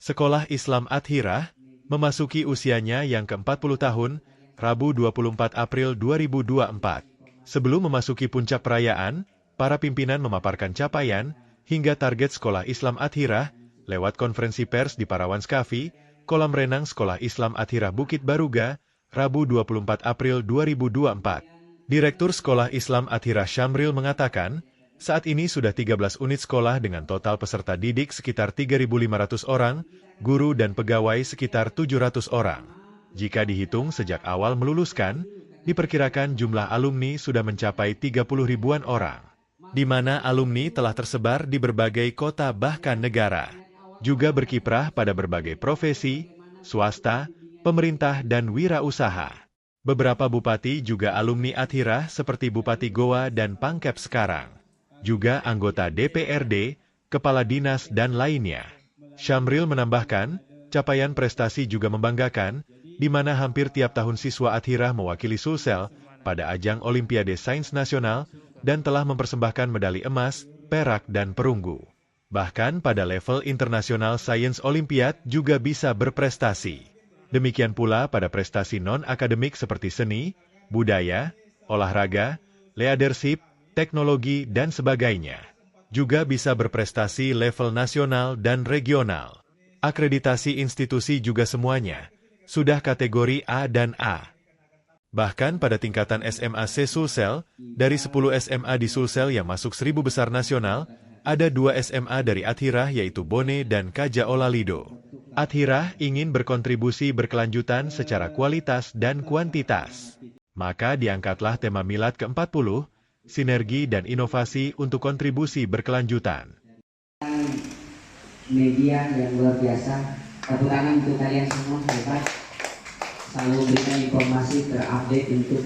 Sekolah Islam Athirah memasuki usianya yang ke-40 tahun, Rabu 24 April 2024. Sebelum memasuki puncak perayaan, para pimpinan memaparkan capaian hingga target Sekolah Islam Athirah lewat konferensi pers di Parawan Skafi, kolam renang Sekolah Islam Athirah Bukit Baruga, Rabu 24 April 2024. Direktur Sekolah Islam Athirah Syamril mengatakan, saat ini sudah 13 unit sekolah dengan total peserta didik sekitar 3.500 orang, guru dan pegawai sekitar 700 orang. Jika dihitung sejak awal meluluskan, diperkirakan jumlah alumni sudah mencapai 30 ribuan orang, di mana alumni telah tersebar di berbagai kota bahkan negara. Juga berkiprah pada berbagai profesi, swasta, pemerintah dan wirausaha. Beberapa bupati juga alumni Athirah seperti Bupati Goa dan Pangkep sekarang. Juga anggota DPRD, kepala dinas dan lainnya. Syamril menambahkan, capaian prestasi juga membanggakan, di mana hampir tiap tahun siswa Athirah mewakili Sulsel pada ajang Olimpiade Sains Nasional dan telah mempersembahkan medali emas, perak dan perunggu. Bahkan pada level internasional Science Olympiad juga bisa berprestasi. Demikian pula pada prestasi non-akademik seperti seni, budaya, olahraga, leadership, teknologi, dan sebagainya. Juga bisa berprestasi level nasional dan regional. Akreditasi institusi juga semuanya sudah kategori A dan A. Bahkan pada tingkatan SMA se-Sulsel, dari 10 SMA di Sulsel yang masuk 1000 besar nasional, ada 2 SMA dari Athirah yaitu Bone dan Kaja Olalido. Athirah ingin berkontribusi berkelanjutan secara kualitas dan kuantitas. Maka diangkatlah tema Milad ke-40, sinergi dan inovasi untuk kontribusi berkelanjutan. Media yang luar biasa, tepuk tangan untuk kalian semua, hebat. Selalu memberikan informasi terupdate untuk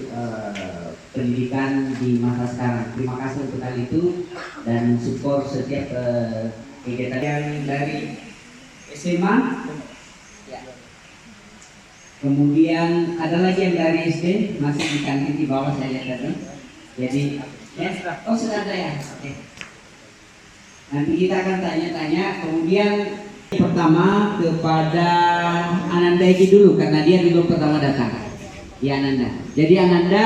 pendidikan di masa sekarang. Terima kasih untuk hal itu dan support setiap kegiatan yang dari SMA. Ya. Kemudian ada lagi yang dari SD, masih di kantin di bawah saya lihat tadi. Jadi, ya, sudah ada ya. Oke. Nanti kita akan tanya-tanya. Kemudian pertama kepada Ananda Egi dulu karena dia dulu pertama datang. Ya Ananda. Jadi Ananda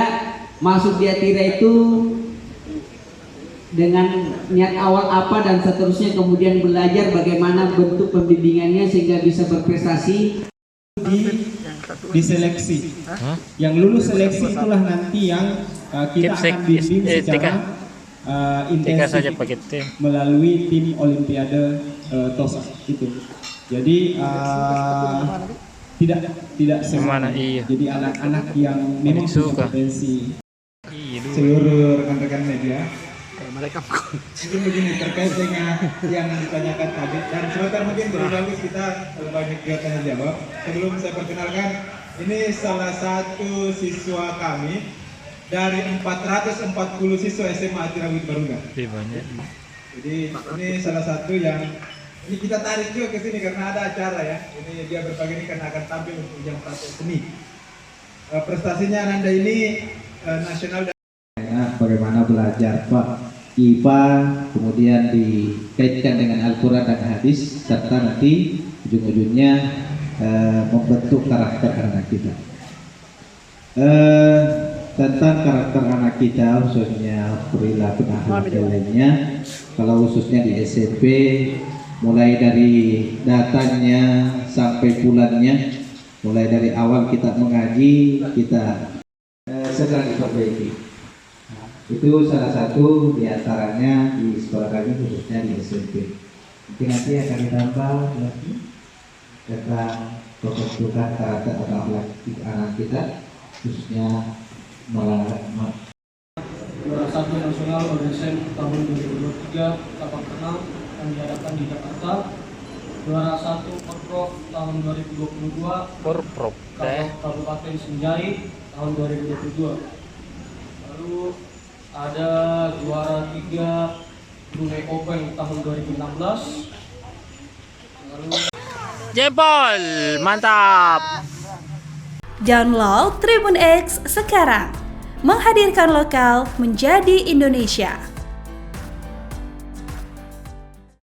masuk di Athirah itu dengan niat awal apa dan seterusnya, kemudian belajar bagaimana bentuk pembimbingannya sehingga bisa berprestasi. Diseleksi. Yang lulus seleksi itulah nanti yang kita akan bimbing secara intensif melalui tim Olimpiade TOSA itu. Jadi tidak semua. Jadi anak-anak yang memang berpotensi. Seluruh rekan-rekan media. Mungkin begini terkait dengan yang ditanyakan tadi, dan sebentar mungkin berlalu kita banyak tanya jawab. Sebelum saya perkenalkan, ini salah satu siswa kami dari 440 siswa SMA Athirah Bukit Baruga. Jadi ini salah satu yang ini kita tarik juga ke sini karena ada acara ya. Ini dia berpagi ini karena akan tampil untuk jam praktek seni. Prestasinya Ananda ini nasional dan bagaimana belajar Pak IPA, kemudian dikaitkan dengan Al-Quran dan hadis, serta nanti ujung-ujungnya membentuk karakter anak kita. Tentang karakter anak kita, khususnya perilaku dan akhlak lainnya, kalau khususnya di SMP, mulai dari datangnya sampai pulangnya, mulai dari awal kita mengaji, kita sedang diperbaiki. Itu salah satu diantaranya di sekolah kami, khususnya di SMP. Nanti akan ditambah lagi tentang pembentukan karakter atau akhlak anak kita, khususnya Juara 1 nasional ODSM tahun 2023 cabang renang yang diadakan di Jakarta. Juara 1 Porprov tahun 2022 Kabupaten Sinjai tahun 2022. Lalu ada juara 3 Brunei Open tahun 2016. Lalu jempol, mantap. Download Tribun X sekarang, menghadirkan lokal menjadi Indonesia.